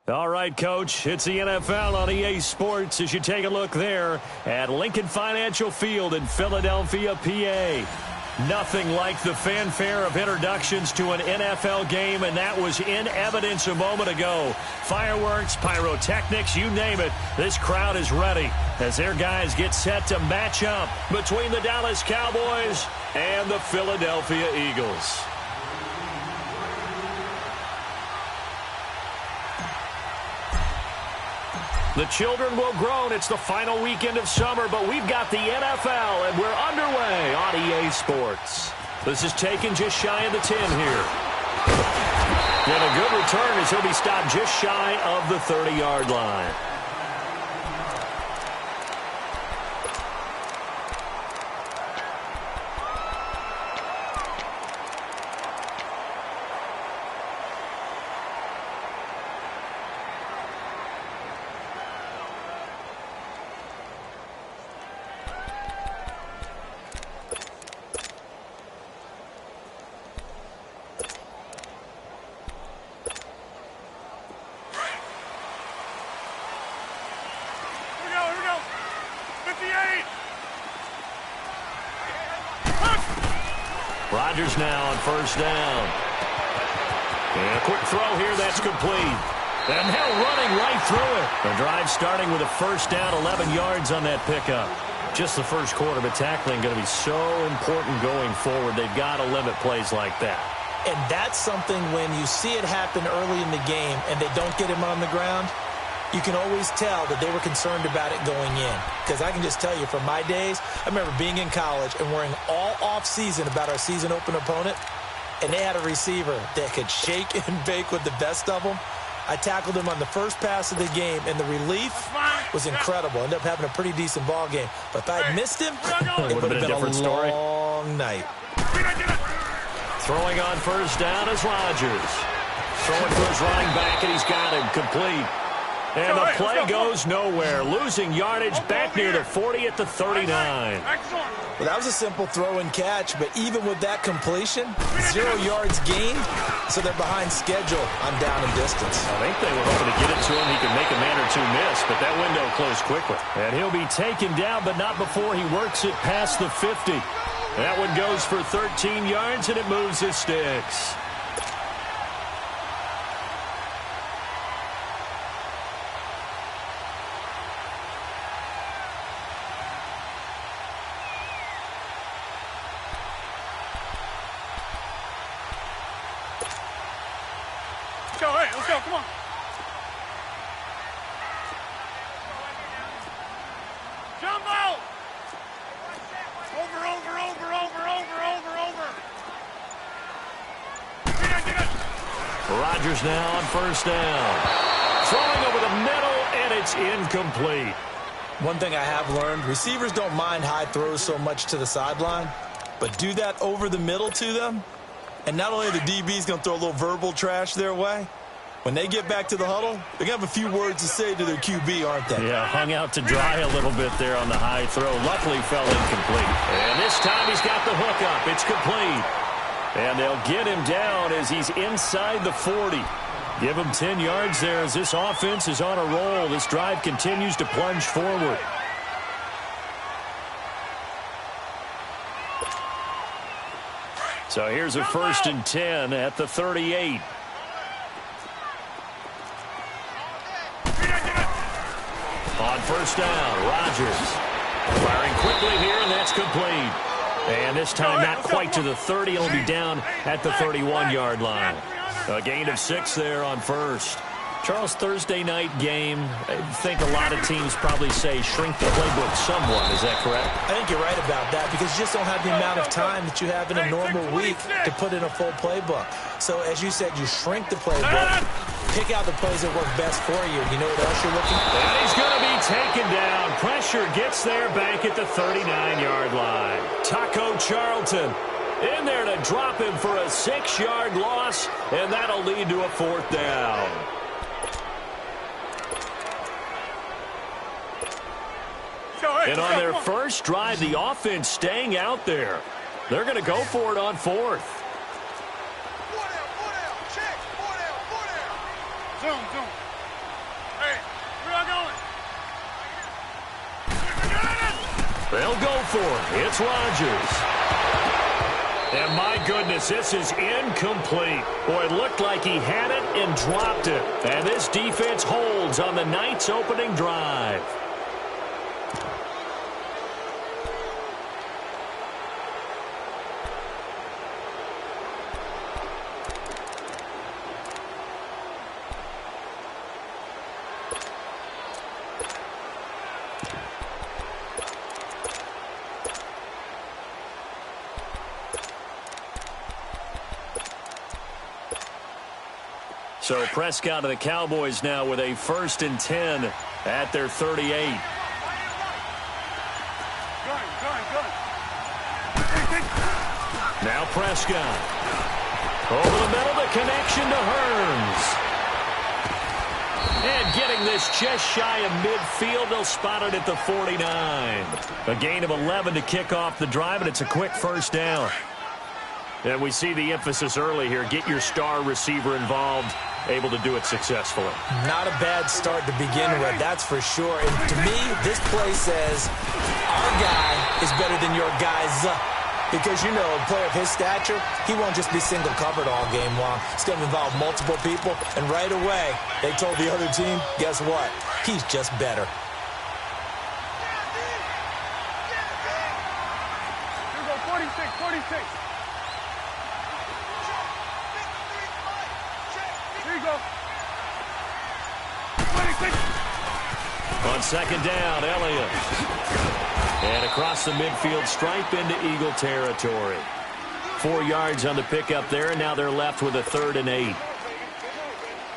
All right, Coach, it's the NFL on EA Sports as you take a look there at Lincoln Financial Field in Philadelphia, PA. Nothing like the fanfare of introductions to an NFL game, and that was in evidence a moment ago. Fireworks, pyrotechnics, you name it, this crowd is ready as their guys get set to match up between the Dallas Cowboys and the Philadelphia Eagles. The children will groan. It's the final weekend of summer, but we've got the NFL, and we're underway on EA Sports. This is taken just shy of the 10 here. And a good return as he'll be stopped just shy of the 30-yard line. Rodgers now on first down. And a quick throw here, that's complete. And now running right through it. The drive starting with a first down, 11 yards on that pickup. Just the first quarter, but tackling going to be so important going forward. They've got to limit plays like that. And that's something when you see it happen early in the game and they don't get him on the ground, you can always tell that they were concerned about it going in. Because I can just tell you from my days, I remember being in college and worrying all off-season about our season open opponent, and they had a receiver that could shake and bake with the best of them. I tackled him on the first pass of the game, and the relief was incredible. Ended up having a pretty decent ball game. But if I'd missed him, it would have been a long night. Throwing on first down is Rodgers. Throwing for his running back, and he's got him complete. And the play goes nowhere. Losing yardage back near the 40 at the 39. Well, that was a simple throw and catch, but even with that completion, 0 yards gained, so they're behind schedule on down and distance. I think they were hoping to get it to him. He could make a man or two miss, but that window closed quickly. And he'll be taken down, but not before he works it past the 50. That one goes for 13 yards, and it moves the sticks. Let's go, come on. Jumbo! Over. Rodgers now on first down. Throwing over the middle, and it's incomplete. One thing I have learned, receivers don't mind high throws so much to the sideline, but do that over the middle to them, and not only are the DBs going to throw a little verbal trash their way, when they get back to the huddle, they're going to have a few words to say to their QB, aren't they? Yeah, hung out to dry a little bit there on the high throw. Luckily fell incomplete. And this time he's got the hook up. It's complete. And they'll get him down as he's inside the 40. Give him 10 yards there as this offense is on a roll. This drive continues to plunge forward. So here's a 1st and 10 at the 38. On first down, Rodgers firing quickly here, and that's complete. And this time not quite to the 30. It'll be down at the 31-yard line. A gain of 6 there on first. Charles, Thursday night game, I think a lot of teams probably say shrink the playbook somewhat. Is that correct? I think you're right about that because you just don't have the amount of time that you have in a normal week to put in a full playbook. So, as you said, you shrink the playbook, pick out the plays that work best for you. You know what else you're looking for? And he's going to be taken down. Pressure gets there back at the 39-yard line. Taco Charlton in there to drop him for a 6-yard loss, and that'll lead to a 4th down. And on their first drive, the offense staying out there. They're going to go for it on 4th. Zone. They'll go for it. It's Rodgers. And my goodness, this is incomplete. Boy, it looked like he had it and dropped it. And this defense holds on the night's opening drive. So Prescott of the Cowboys now with a 1st and 10 at their 38. Now Prescott. Over the middle, the connection to Hearns. And getting this just shy of midfield, they'll spot it at the 49. A gain of 11 to kick off the drive, and it's a quick 1st down. And we see the emphasis early here. Get your star receiver involved, able to do it successfully. Not a bad start to begin with, that's for sure. And to me, this play says our guy is better than your guy's. Because, you know, a player of his stature, he won't just be single covered all game long. It's going to involve multiple people. And right away, they told the other team, guess what? He's just better. Here we go, 46, 46. Here you go. 26. On 2nd down, Elliott. And across the midfield stripe into Eagle territory. 4 yards on the pickup there, and now they're left with a 3rd and 8.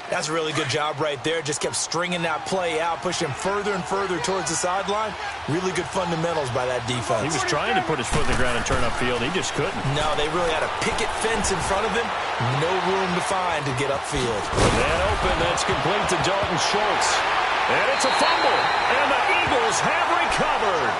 That's a really good job right there. Just kept stringing that play out, pushing further and further towards the sideline. Really good fundamentals by that defense. He was trying to put his foot in the ground and turn upfield. He just couldn't. No, they really had a picket fence in front of him. No room to find to get upfield. And open, that's complete to Dalton Schultz. And it's a fumble, and the Eagles have recovered.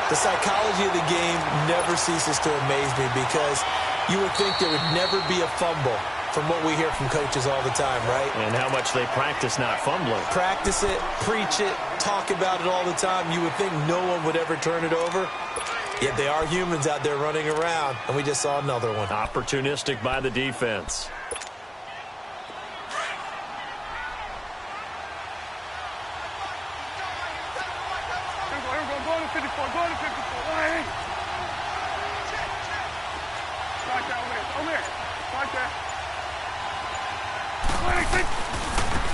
The psychology of the game never ceases to amaze me because you would think there would never be a fumble from what we hear from coaches all the time, right? And how much they practice not fumbling. Practice it, preach it, talk about it all the time. You would think no one would ever turn it over. Yet they are humans out there running around, and we just saw another one. Opportunistic by the defense.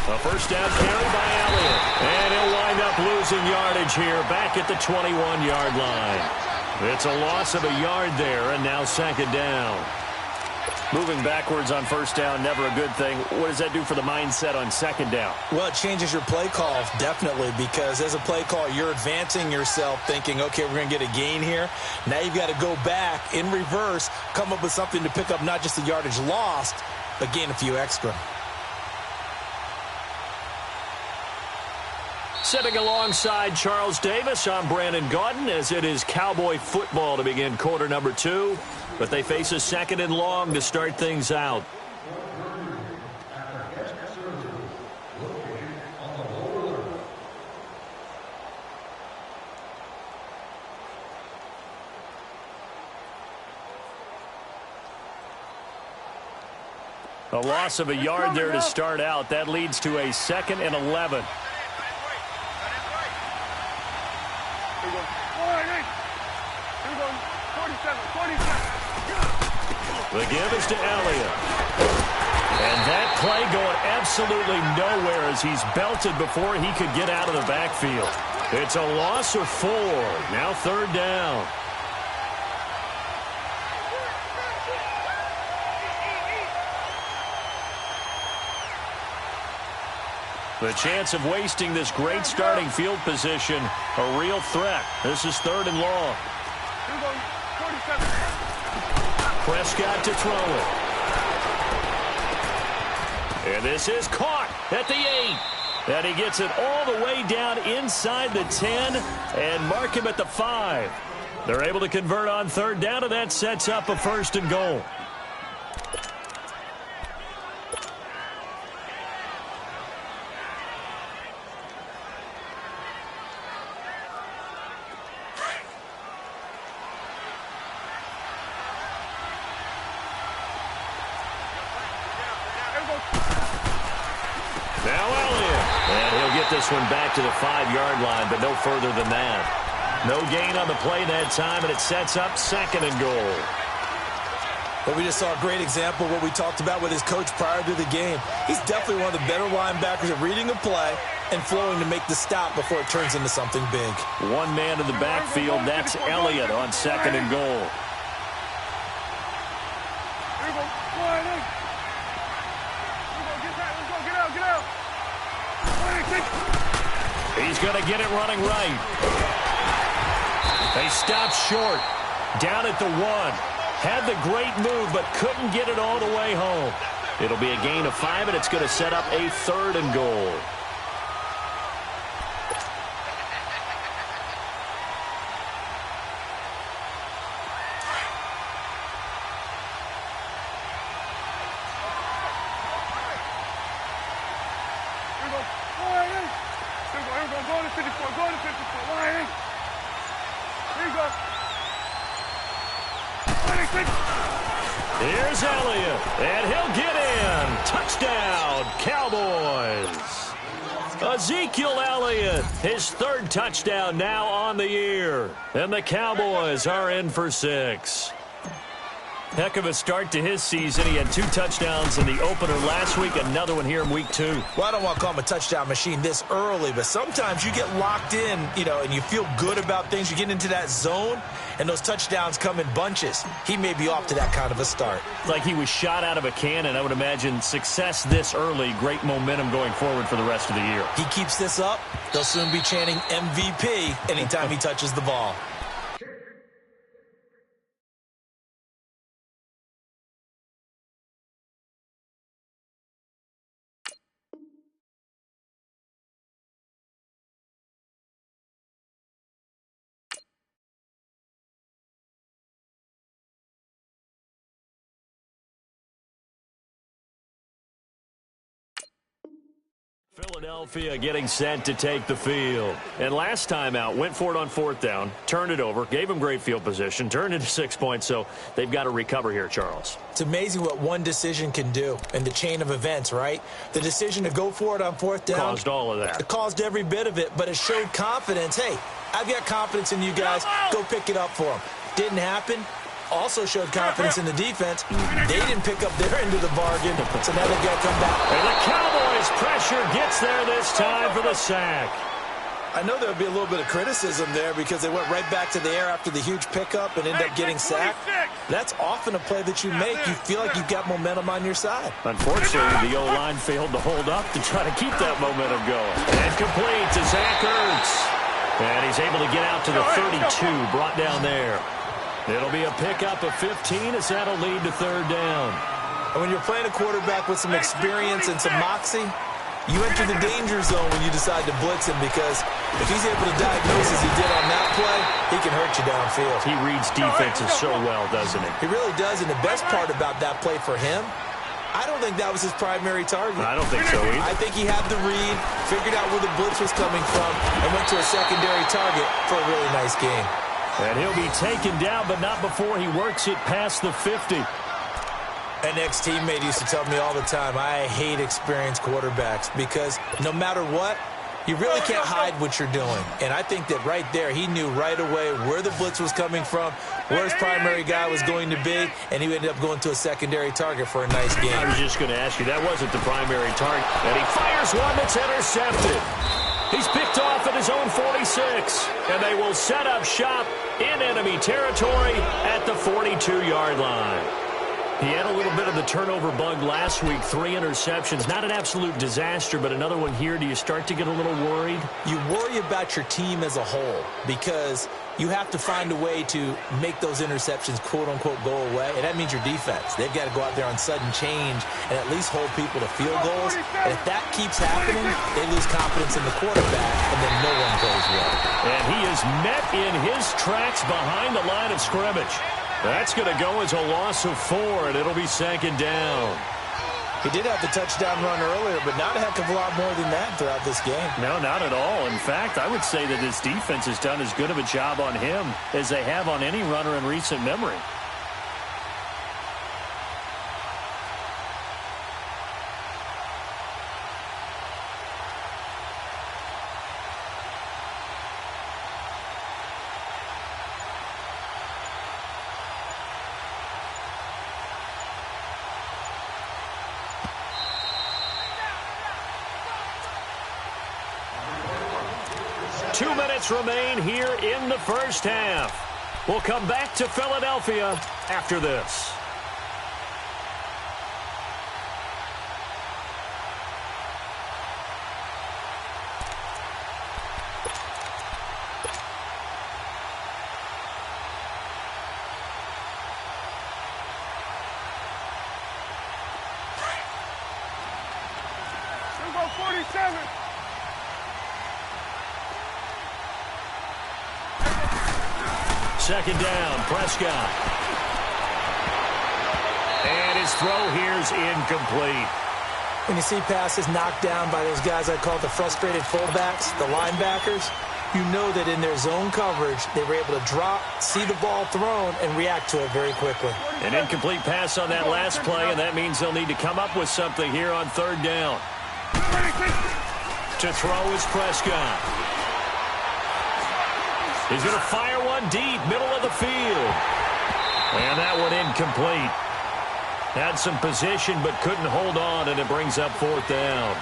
A 1st down carry by Elliott. And he'll wind up losing yardage here back at the 21-yard line. It's a loss of a yard there, and now 2nd down. Moving backwards on 1st down, never a good thing. What does that do for the mindset on 2nd down? Well, it changes your play call, definitely, because as a play call, you're advancing yourself thinking, okay, we're going to get a gain here. Now you've got to go back in reverse, come up with something to pick up not just the yardage lost, but gain a few extra. Sitting alongside Charles Davis, I'm Brandon Gaudin, as it is Cowboy football to begin quarter number 2. But they face a 2nd and long to start things out. A loss of a yard there to start out. That leads to a 2nd and 11. The give is to Elliott. And that play going absolutely nowhere as he's belted before he could get out of the backfield. It's a loss of 4. Now 3rd down. The chance of wasting this great starting field position, a real threat. This is 3rd and long. Prescott to throw it. And this is caught at the 8. And he gets it all the way down inside the 10 and mark him at the 5. They're able to convert on 3rd down, and that sets up a 1st and goal. this one back to the 5-yard line, but no further than that. No gain on the play that time, and it sets up 2nd and goal. Well, we just saw a great example of what we talked about with his coach prior to the game. He's definitely one of the better linebackers at reading a play and flowing to make the stop before it turns into something big. One man in the backfield. That's Elliott on 2nd and goal. Here we go. Flying in. Here we go. Get back. Let's go. Get out. Get out. He's going to get it running right. They stop short. Down at the 1. Had the great move, but couldn't get it all the way home. It'll be a gain of 5, and it's going to set up a 3rd and goal. Here we go. Flying in. Here we go. Here we go. Go to 54. Go to 54. Flying in. Here you go. Here's Elliott, and he'll get in. Touchdown, Cowboys. Ezekiel Elliott, his 3rd touchdown now on the year. And the Cowboys are in for 6. Heck of a start to his season. He had 2 touchdowns in the opener last week, another one here in week 2. Well, I don't want to call him a touchdown machine this early, but sometimes you get locked in, and you feel good about things. You get into that zone, and those touchdowns come in bunches. He may be off to that kind of a start. Like he was shot out of a cannon. I would imagine success this early, great momentum going forward for the rest of the year. He keeps this up, they'll soon be chanting MVP anytime he touches the ball. Philadelphia getting set to take the field. And last time out, went for it on 4th down, turned it over, gave him great field position, turned into 6 points, so they've got to recover here, Charles. It's amazing what one decision can do in the chain of events, right? The decision to go for it on 4th down caused all of that. It caused every bit of it, but it showed confidence. Hey, I've got confidence in you guys. Go pick it up for them. Didn't happen. Also showed confidence in the defense. They didn't pick up their end of the bargain, so now they've got to come back. And the Cowboys' pressure gets there this time for the sack. I know there would be a little bit of criticism there because they went right back to the air after the huge pickup and ended up getting sacked. That's often a play that you make. You feel like you've got momentum on your side. Unfortunately, the O-line failed to hold up to try to keep that momentum going. And complete to Zach Ertz. And he's able to get out to the 32, brought down there. It'll be a pickup of 15 as that'll lead to 3rd down. And when you're playing a quarterback with some experience and some moxie, you enter the danger zone when you decide to blitz him because if he's able to diagnose as he did on that play, he can hurt you downfield. He reads defenses so well, doesn't he? He really does, and the best part about that play for him, I don't think that was his primary target. I don't think so either. I think he had the read, figured out where the blitz was coming from, and went to a secondary target for a really nice game. And he'll be taken down, but not before he works it past the 50. An ex-teammate used to tell me all the time, I hate experienced quarterbacks because no matter what, you really can't hide what you're doing. And I think that right there, he knew right away where the blitz was coming from, where his primary guy was going to be, and he ended up going to a secondary target for a nice game. I was just going to ask you, that wasn't the primary target. And he fires one that's intercepted. He's picked off at his own 46, and they will set up shop in enemy territory at the 42-yard line. He had a little bit of the turnover bug last week, 3 interceptions. Not an absolute disaster, but another one here. Do you start to get a little worried? You worry about your team as a whole because you have to find a way to make those interceptions, quote-unquote, go away, and that means your defense. They've got to go out there on sudden change and at least hold people to field goals. And if that keeps happening, they lose confidence in the quarterback, and then no one plays well. And he is met in his tracks behind the line of scrimmage. That's going to go as a loss of 4, and it'll be 2nd down. He did have the touchdown run earlier, but not a heck of a lot more than that throughout this game. No, not at all. In fact, I would say that his defense has done as good of a job on him as they have on any runner in recent memory. 2 minutes remain here in the first half. We'll come back to Philadelphia after this. Go 47. Second down, Prescott. And his throw here's incomplete. When you see passes knocked down by those guys I call the frustrated fullbacks, the linebackers, you know that in their zone coverage, they were able to drop, see the ball thrown, and react to it very quickly. An incomplete pass on that last play, and that means they'll need to come up with something here on third down. To throw is Prescott. He's going to fire one deep, middle of the field. And that one incomplete. Had some position but couldn't hold on, and it brings up fourth down.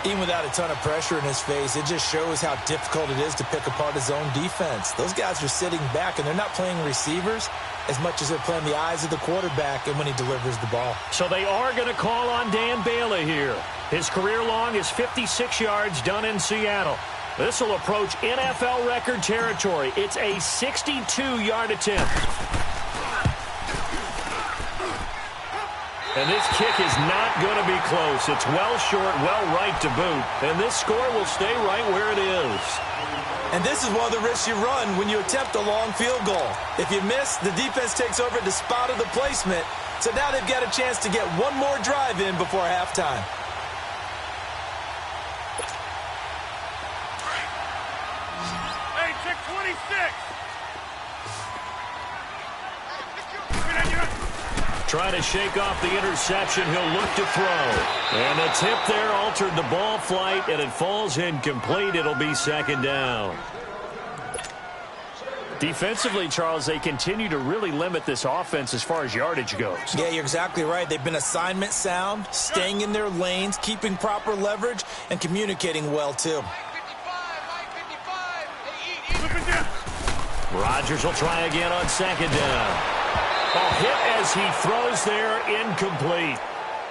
Even without a ton of pressure in his face, it just shows how difficult it is to pick apart his own defense. Those guys are sitting back, and they're not playing receivers as much as they're playing the eyes of the quarterback and when he delivers the ball. So they are going to call on Dan Bailey here. His career long is 56 yards done in Seattle. This will approach NFL record territory. It's a 62-yard attempt. And this kick is not going to be close. It's well short, well right to boot. And this score will stay right where it is. And this is one of the risks you run when you attempt a long field goal. If you miss, the defense takes over at the spot of the placement. So now they've got a chance to get one more drive in before halftime. Hey, check 26. Trying to shake off the interception. He'll look to throw. And the tip there altered the ball flight, and it falls incomplete. It'll be second down. Defensively, Charles, they continue to really limit this offense as far as yardage goes. Yeah, you're exactly right. They've been assignment sound, staying in their lanes, keeping proper leverage, and communicating well, too. Rodgers will try again on second down. Ball hit as he throws there, incomplete.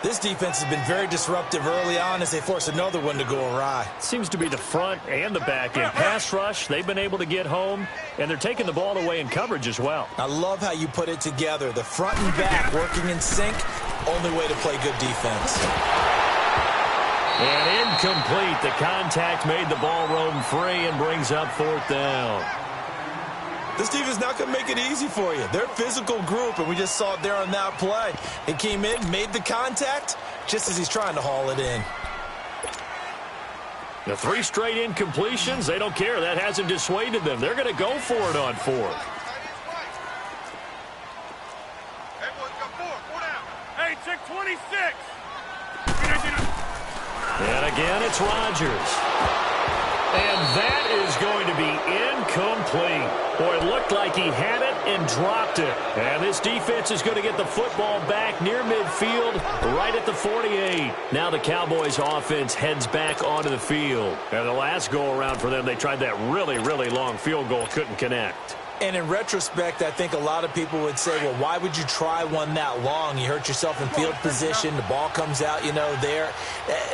This defense has been very disruptive early on as they force another one to go awry. Seems to be the front and the back end. Pass rush, they've been able to get home, and they're taking the ball away in coverage as well. I love how you put it together. The front and back working in sync, only way to play good defense. And incomplete. The contact made the ball roam free and brings up fourth down. This team is not going to make it easy for you. They're a physical group, and we just saw it there on that play. It came in, made the contact, just as he's trying to haul it in. The 3 straight incompletions, they don't care. That hasn't dissuaded them. They're going to go for it on fourth. Hey, check 26. And again, it's Rodgers. And that is going to be incomplete. Boy, it looked like he had it and dropped it. And this defense is going to get the football back near midfield, right at the 48. Now the Cowboys offense heads back onto the field. And the last go-around for them, they tried that really, really long field goal, couldn't connect. And in retrospect, I think a lot of people would say, well, why would you try one that long? You hurt yourself in field position. The ball comes out, there.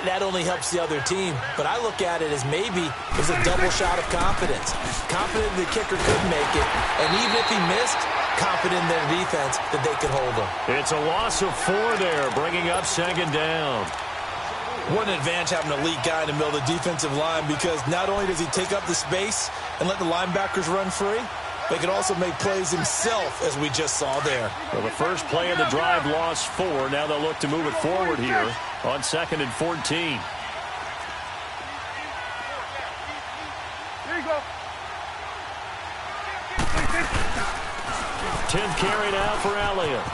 That only helps the other team. But I look at it as maybe it was a double shot of confidence. Confident the kicker could make it. And even if he missed, confident in their defense that they could hold him. It's a loss of 4 there, bringing up second down. What an advantage having an elite guy in the middle of the defensive line, because not only does he take up the space and let the linebackers run free, but he can also make plays himself, as we just saw there. Well, the first play of the drive lost 4. Now they'll look to move it forward here on 2nd and 14. Here you go. 10th carry now for Elliott.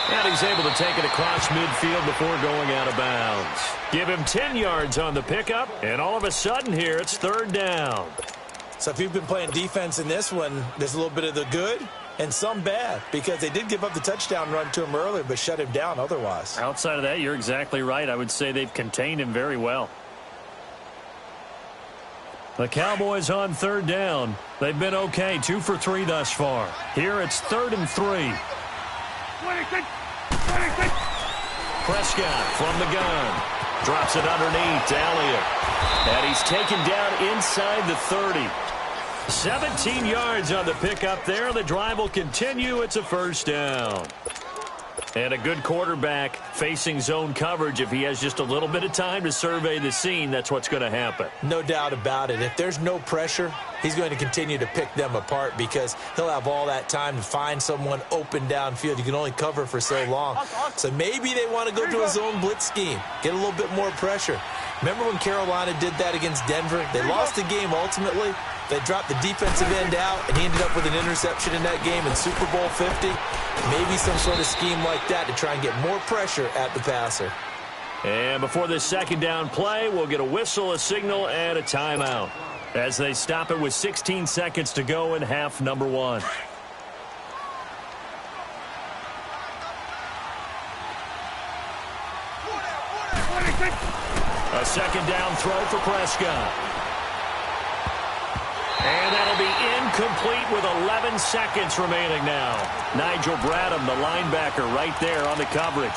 And he's able to take it across midfield before going out of bounds. Give him 10 yards on the pickup, and all of a sudden here it's third down. So if you've been playing defense in this one, there's a little bit of the good and some bad, because they did give up the touchdown run to him earlier but shut him down otherwise. Outside of that, you're exactly right. I would say they've contained him very well. The Cowboys on third down. They've been okay, 2 for 3 thus far. Here it's 3rd and 3. 26. Prescott from the gun. Drops it underneath to Elliott. And he's taken down inside the 30. 17 yards on the pickup there. The drive will continue. It's a first down. And a good quarterback facing zone coverage. If he has just a little bit of time to survey the scene, that's what's going to happen. No doubt about it. If there's no pressure, he's going to continue to pick them apart because he'll have all that time to find someone open downfield. You can only cover for so long. So maybe they want to go to a zone blitz scheme, get a little bit more pressure. Remember when Carolina did that against Denver? They lost the game ultimately. They dropped the defensive end out, and he ended up with an interception in that game in Super Bowl 50. Maybe some sort of scheme like that to try and get more pressure at the passer. And before this second down play, we'll get a whistle, a signal, and a timeout as they stop it with 16 seconds to go in half number 1. A second down throw for Prescott. And that'll be incomplete with 11 seconds remaining now. Nigel Bradham, the linebacker, right there on the coverage.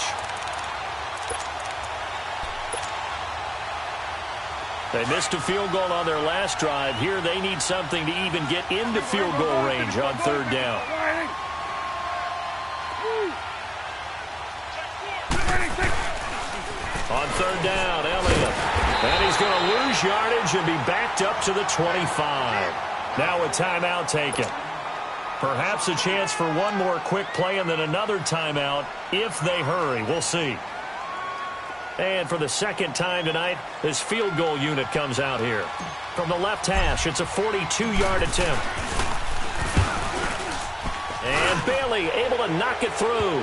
They missed a field goal on their last drive. Here they need something to even get into field goal range on third down. On third down, Elliott. And he's going to lose yardage and be backed up to the 25. Now a timeout taken. Perhaps a chance for one more quick play and then another timeout if they hurry. We'll see. And for the second time tonight, this field goal unit comes out here. From the left hash, it's a 42-yard attempt. And Bailey able to knock it through.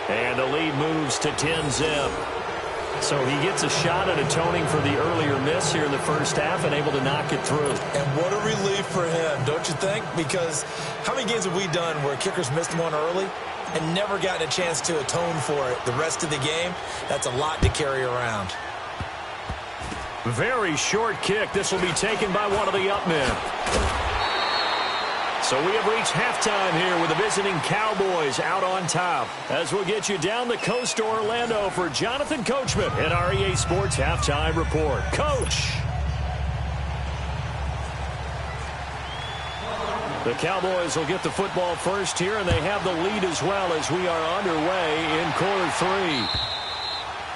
And the lead moves to 10-zip. So he gets a shot at atoning for the earlier miss here in the first half and able to knock it through. And what a relief for him, don't you think? Because how many games have we done where kickers missed one early and never gotten a chance to atone for it the rest of the game? That's a lot to carry around. Very short kick. This will be taken by one of the up men. So we have reached halftime here with the visiting Cowboys out on top. As we'll get you down the coast to Orlando for Jonathan Coachman in our EA Sports Halftime Report. Coach! The Cowboys will get the football first here, and they have the lead as well as we are underway in quarter 3.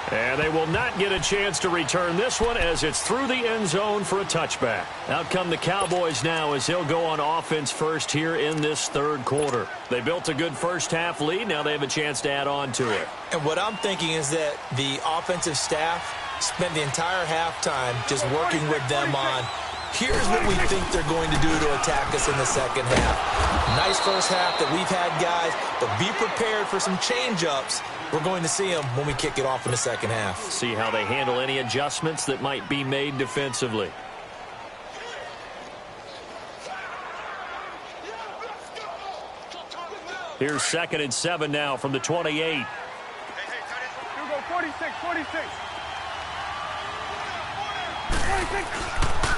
And they will not get a chance to return this one as it's through the end zone for a touchback. Out come the Cowboys now as they'll go on offense first here in this third quarter. They built a good first half lead. Now they have a chance to add on to it. And what I'm thinking is that the offensive staff spent the entire halftime just working with them on here's what we think they're going to do to attack us in the second half. Nice first half that we've had, guys, but be prepared for some change-ups. We're going to see them when we kick it off in the second half. See how they handle any adjustments that might be made defensively. Here's 2nd and 7 now from the 28. Here we go, 46.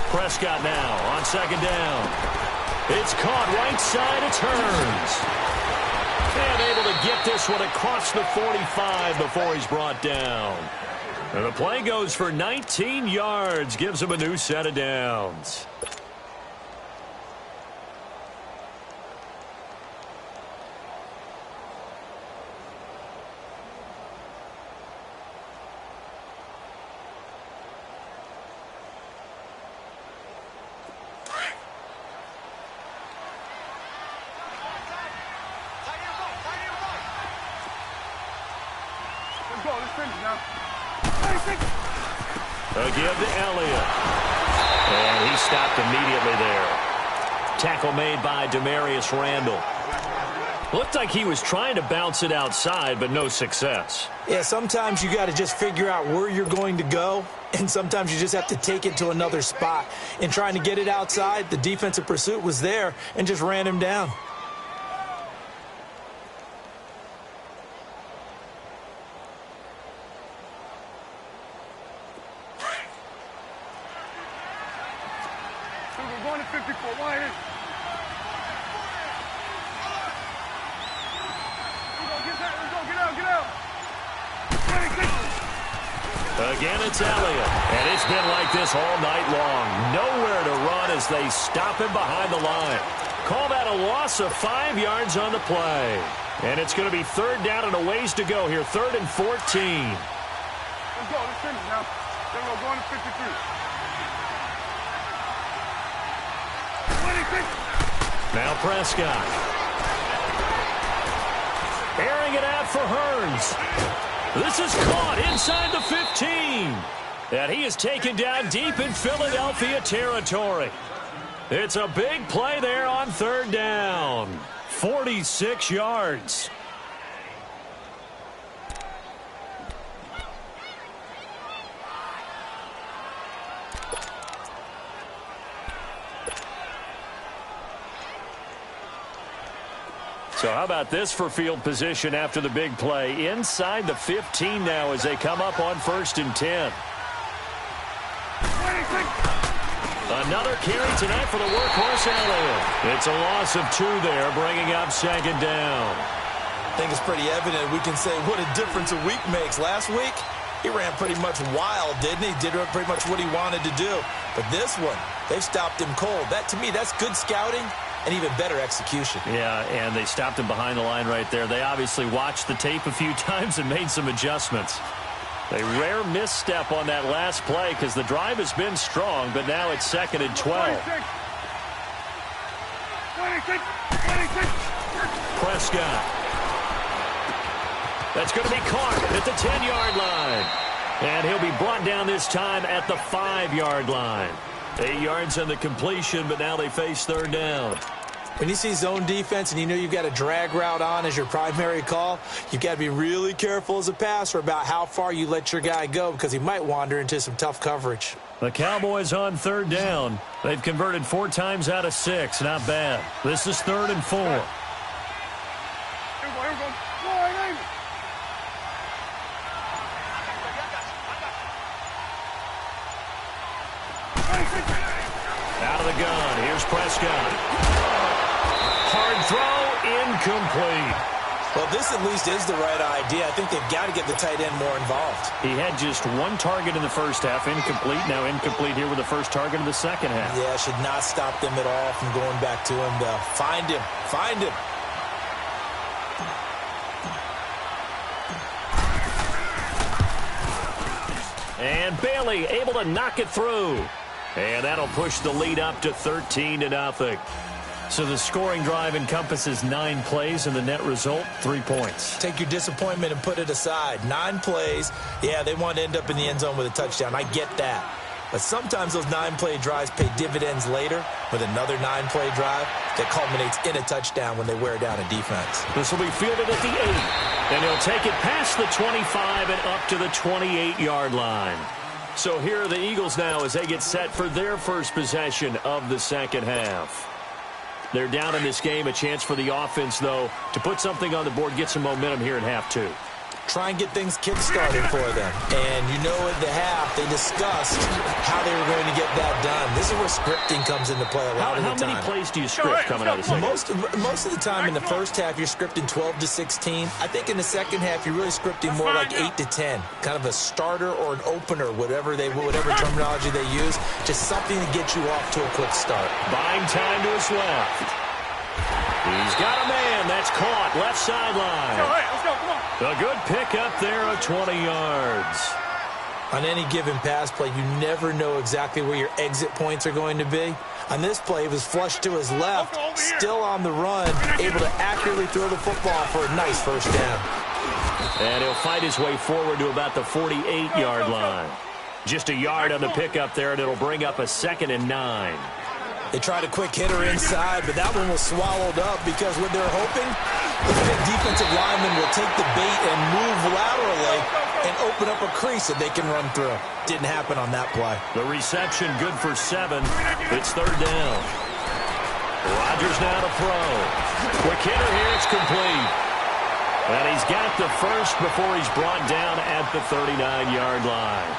Prescott now on second down. It's caught right side. It turns. And able to get this one across the 45 before he's brought down. And the play goes for 19 yards. Gives him a new set of downs. A give to Elliott. And he stopped immediately there. Tackle made by Demarius Randall. Looked like he was trying to bounce it outside, but no success. Yeah, sometimes you got to just figure out where you're going to go, and sometimes you just have to take it to another spot. In trying to get it outside, the defensive pursuit was there and just ran him down. We're going to 54. Wide in. Let's go. Get out. 26. Again, it's Elliott. And it's been like this all night long. Nowhere to run as they stop him behind the line. Call that a loss of 5 yards on the play. And it's going to be third down and a ways to go here. 3rd and 14. Let's go. Let's finish now. Then we're going to 53. 26. Now Prescott. Airing it out for Hearns. This is caught inside the 15. And he is taken down deep in Philadelphia territory. It's a big play there on 3rd down. 46 yards. So how about this for field position after the big play? Inside the 15 now as they come up on 1st and 10. Another carry tonight for the workhorse Elliott. It's a loss of 2 there, bringing up 2nd down. I think it's pretty evident. We can say what a difference a week makes. Last week, he ran pretty much wild, didn't he? Did pretty much what he wanted to do. But this one, they've stopped him cold. That, to me, that's good scouting and even better execution. Yeah, and they stopped him behind the line right there. They obviously watched the tape a few times and made some adjustments. A rare misstep on that last play because the drive has been strong, but now it's 2nd and 12. 26. Prescott. That's going to be caught at the 10-yard line. And he'll be brought down this time at the 5-yard line. 8 yards on the completion, but now they face 3rd down. When you see zone defense and you know you've got a drag route on as your primary call, you've got to be really careful as a passer about how far you let your guy go because he might wander into some tough coverage. The Cowboys on 3rd down. They've converted 4 times out of 6. Not bad. This is 3rd and 4. Here we go. Wide in. Out of the gun. Here's Prescott. Hard throw, incomplete. Well, this at least is the right idea. I think they've got to get the tight end more involved. He had just 1 target in the first half, incomplete. Now incomplete here with the first target of the second half. Yeah, should not stop them at all from going back to him, though. Find him. Find him. And Bailey able to knock it through. And that'll push the lead up to 13-0. So the scoring drive encompasses 9 plays, and the net result, 3 points. Take your disappointment and put it aside. 9 plays. Yeah, they want to end up in the end zone with a touchdown. I get that. But sometimes those 9-play drives pay dividends later with another 9-play drive that culminates in a touchdown when they wear down a defense. This will be fielded at the 8. And he'll take it past the 25 and up to the 28-yard line. So here are the Eagles now as they get set for their first possession of the second half. They're down in this game. A chance for the offense, though, to put something on the board, get some momentum here in half 2. Try and get things kick-started for them. And you know at the half, they discussed how they were going to get that done. This is where scripting comes into play a lot of the time. How many plays do you script coming out of the second? Most of the time in the first half, you're scripting 12 to 16. I think in the second half, you're really scripting more like 8 to 10. Kind of a starter or an opener, whatever terminology they use. Just something to get you off to a quick start. Buying time to his left. He's got a man. That's caught. Left sideline. Let's go. Come on. A good pickup there of 20 yards. On any given pass play, you never know exactly where your exit points are going to be. On this play, it was flushed to his left, still on the run, able to accurately throw the football for a nice first down. And he'll fight his way forward to about the 48-yard line. Just a yard on the pickup there, and it'll bring up a 2nd and 9. They tried a quick hitter inside, but that one was swallowed up because what they're hoping, the big defensive lineman will take the bait and move laterally and open up a crease that they can run through. Didn't happen on that play. The reception good for 7. It's 3rd down. Rodgers now to throw. Quick hitter here. It's complete. And he's got the first before he's brought down at the 39-yard line.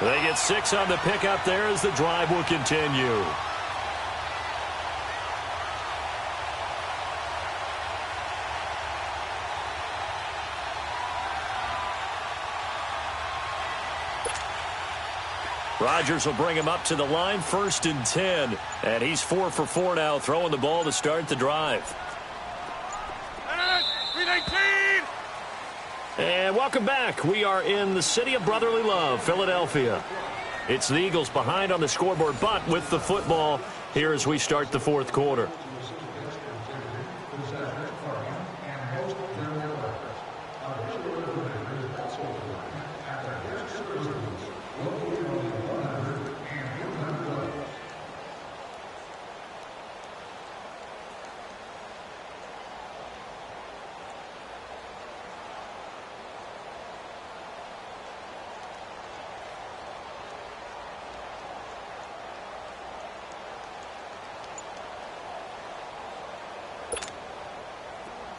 They get 6 on the pickup there as the drive will continue. Rodgers will bring him up to the line, 1st and 10. And he's 4 for 4 now, throwing the ball to start the drive. And welcome back. We are in the city of brotherly love, Philadelphia. It's the Eagles behind on the scoreboard, but with the football here as we start the 4th quarter.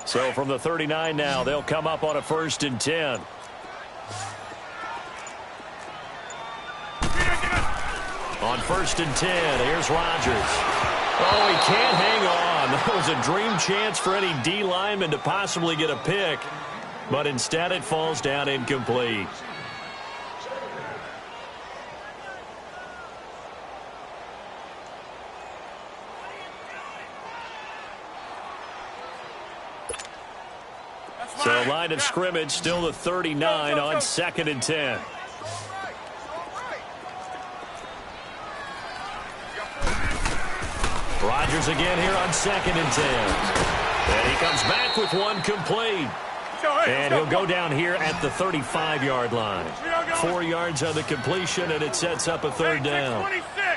So from the 39 now, they'll come up on a 1st and 10. On 1st and 10, here's Rodgers. Oh, he can't hang on. That was a dream chance for any D lineman to possibly get a pick, but instead it falls down incomplete. So line of scrimmage, still the 39 on 2nd and 10. Rodgers again here on 2nd and 10. And he comes back with one complete. And he'll go down here at the 35-yard line. 4 yards on the completion, and it sets up a 3rd down.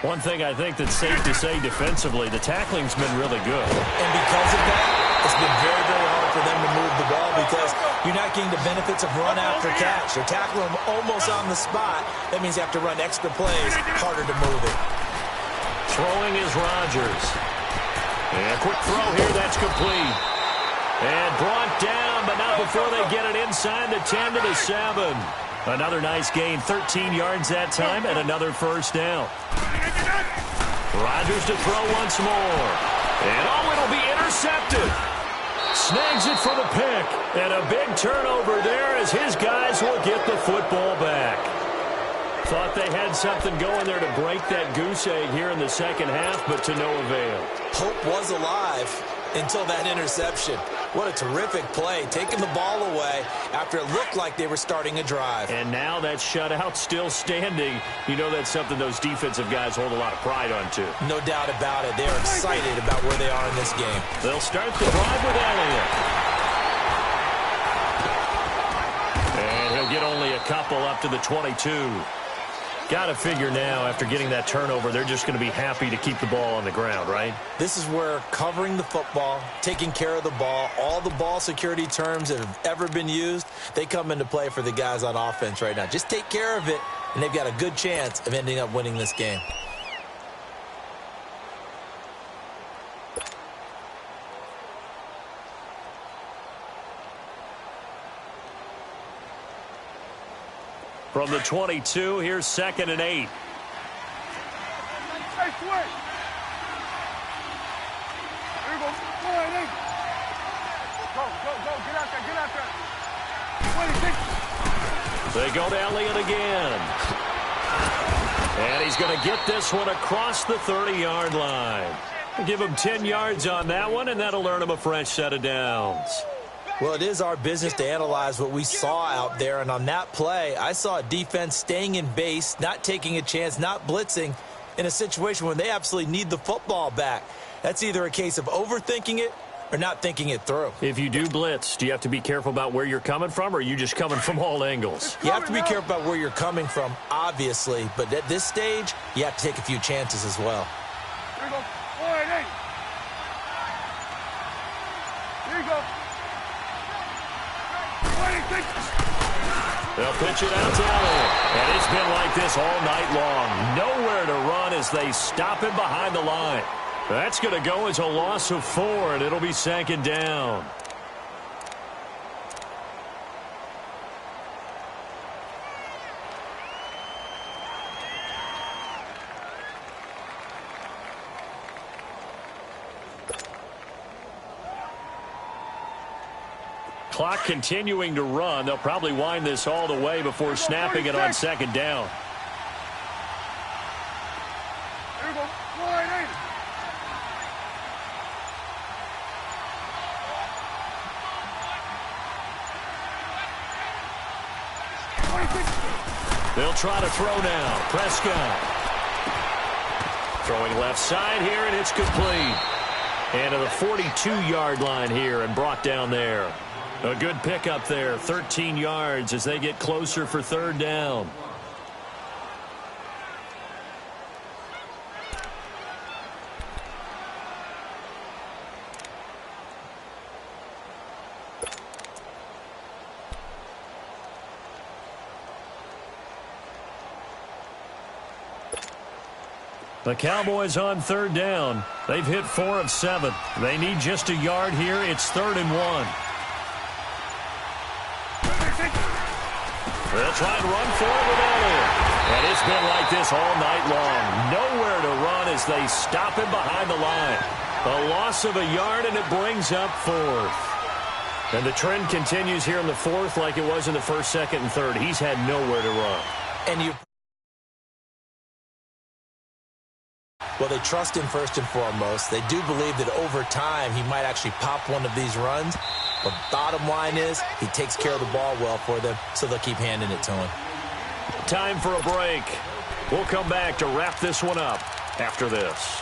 One thing I think that's safe to say defensively, the tackling's been really good. And because of that, it's been very, very hard for them to move the ball because you're not getting the benefits of run after catch. You're tackling them almost on the spot. That means you have to run extra plays, harder to move it. Throwing is Rodgers. And a quick throw here, that's complete. And brought down, but not before they get it inside the 10 to the 7. Another nice gain, 13 yards that time, and another 1st down. Rodgers to throw once more. And it'll be intercepted. Snags it for the pick. And a big turnover there as his guys will get the football back. Thought they had something going there to break that goose egg here in the 2nd half, but to no avail. Hope was alive until that interception. What a terrific play, taking the ball away after it looked like they were starting a drive. And now that shutout still standing. You know that's something those defensive guys hold a lot of pride on, too. No doubt about it. They're excited about where they are in this game. They'll start the drive with Elliott. And he'll get only a couple up to the 22. Got to figure now, after getting that turnover, they're just going to be happy to keep the ball on the ground, right? This is where covering the football, taking care of the ball, all the ball security terms that have ever been used, they come into play for the guys on offense right now. Just take care of it, and they've got a good chance of ending up winning this game. From the 22, here's 2nd and 8. Hey, switch. There you go. Go ahead, hey. Go. Get out there. 26. They go to Elliott again. And he's going to get this one across the 30-yard line. Give him 10 yards on that one, and that'll earn him a fresh set of downs. Well, it is our business to analyze what we saw out there, and on that play, I saw a defense staying in base, not taking a chance, not blitzing, in a situation where they absolutely need the football back. That's either a case of overthinking it or not thinking it through. If you do blitz, do you have to be careful about where you're coming from, or are you just coming from all angles? You have to be careful about where you're coming from, obviously, but at this stage, you have to take a few chances as well. There you go. Go ahead, hey. There you go. They'll pitch it out to Elliott. And it's been like this all night long. Nowhere to run as they stop him behind the line. That's going to go as a loss of 4, and it'll be 2nd down. Clock continuing to run. They'll probably wind this all the way before snapping it on 2nd down. They'll try to throw now. Prescott. Throwing left side here, and it's complete. And to the 42-yard line here and brought down there. A good pickup there, 13 yards as they get closer for third down. The Cowboys on third down. They've hit 4 of 7. They need just a yard here. It's 3rd and 1. They'll try and run for it with Elliott. And it's been like this all night long. Nowhere to run as they stop him behind the line. A loss of a yard, and it brings up 4th. And the trend continues here in the 4th like it was in the 1st, 2nd, and 3rd. He's had nowhere to run. Well, they trust him first and foremost. They do believe that over time he might actually pop one of these runs. But bottom line is he takes care of the ball well for them, so they'll keep handing it to him. Time for a break. We'll come back to wrap this one up after this.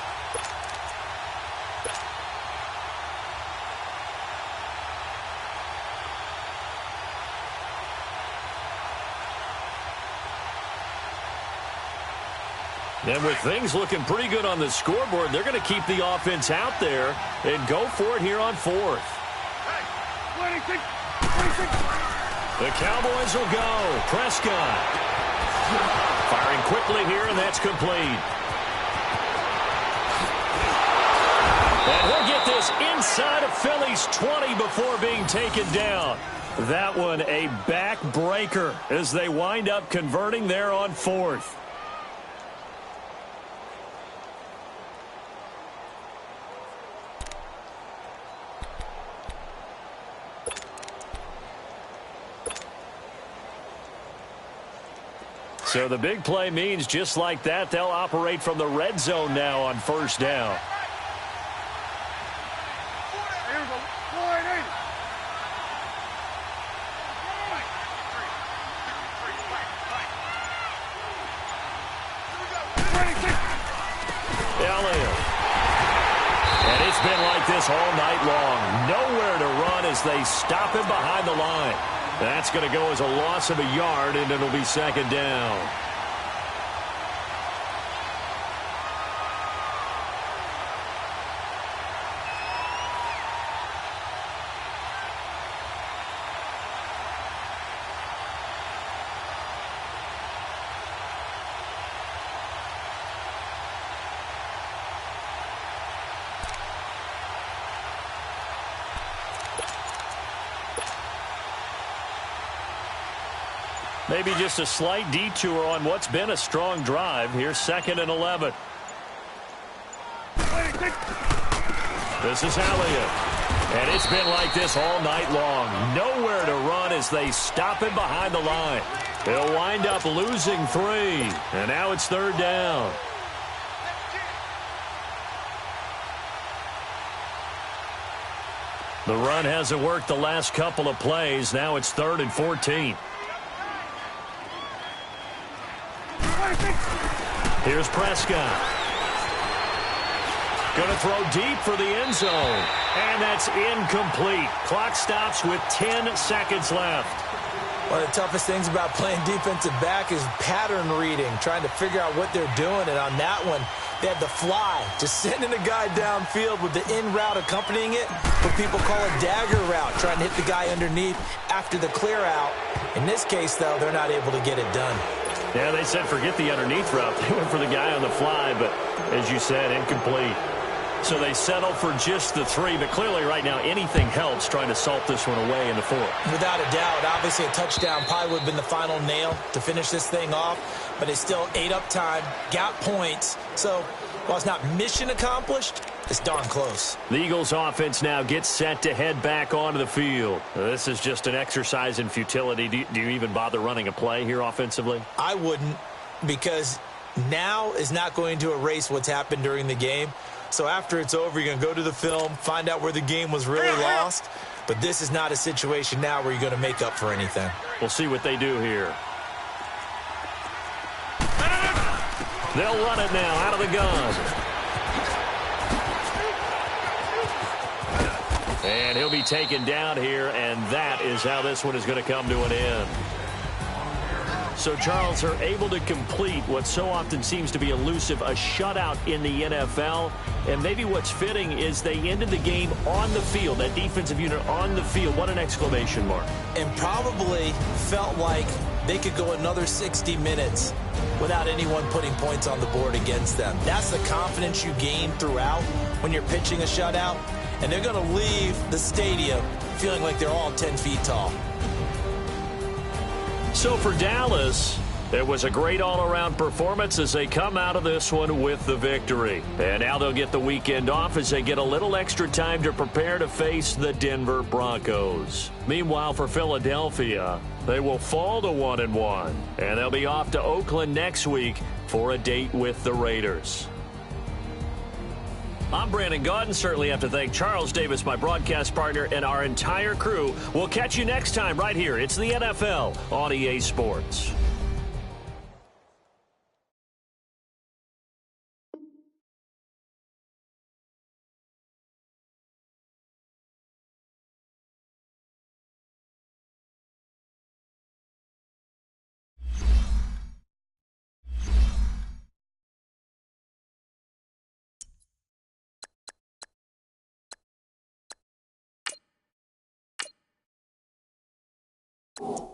And with things looking pretty good on the scoreboard, they're going to keep the offense out there and go for it here on 4th. The Cowboys will go. Prescott. Firing quickly here, and that's complete. And he'll get this inside of Philly's 20 before being taken down. That one a backbreaker as they wind up converting there on 4th. So the big play means just like that, they'll operate from the red zone now on 1st down. Elliott. And it's been like this all night long. Nowhere to run as they stop him behind the line. That's going to go as a loss of a yard, and it'll be 2nd down. Maybe just a slight detour on what's been a strong drive. Here's 2nd and 11. This is Elliott. And it's been like this all night long. Nowhere to run as they stop him behind the line. He'll wind up losing 3. And now it's 3rd down. The run hasn't worked the last couple of plays. Now it's 3rd and 14. Here's Prescott. Going to throw deep for the end zone. And that's incomplete. Clock stops with 10 seconds left. One of the toughest things about playing defensive back is pattern reading, trying to figure out what they're doing. And on that one, they had the fly, just sending a guy downfield with the in route accompanying it, what people call a dagger route, trying to hit the guy underneath after the clear out. In this case, though, they're not able to get it done. Yeah, they said forget the underneath route. They went for the guy on the fly, but as you said, incomplete. So they settle for just the 3, but clearly right now anything helps trying to salt this one away in the 4th. Without a doubt, obviously a touchdown probably would have been the final nail to finish this thing off, but it's still ate up time, got points. So while it's not mission accomplished, it's darn close. The Eagles offense now gets set to head back onto the field. This is just an exercise in futility. Do you even bother running a play here offensively? I wouldn't, because now is not going to erase what's happened during the game. So after it's over, you're going to go to the film, find out where the game was really lost. But this is not a situation now where you're going to make up for anything. We'll see what they do here. They'll run it now out of the gun. And he'll be taken down here, and that is how this one is going to come to an end. So, Charles, are able to complete what so often seems to be elusive, a shutout in the NFL. And maybe what's fitting is they ended the game on the field, that defensive unit on the field. What an exclamation mark. And probably felt like they could go another 60 minutes without anyone putting points on the board against them. That's the confidence you gain throughout when you're pitching a shutout. And they're going to leave the stadium feeling like they're all 10 feet tall. So for Dallas, it was a great all-around performance as they come out of this one with the victory. And now they'll get the weekend off as they get a little extra time to prepare to face the Denver Broncos. Meanwhile, for Philadelphia, they will fall to 1-1, and they'll be off to Oakland next week for a date with the Raiders. I'm Brandon Gaudin. Certainly have to thank Charles Davis, my broadcast partner, and our entire crew. We'll catch you next time right here. It's the NFL on EA Sports. You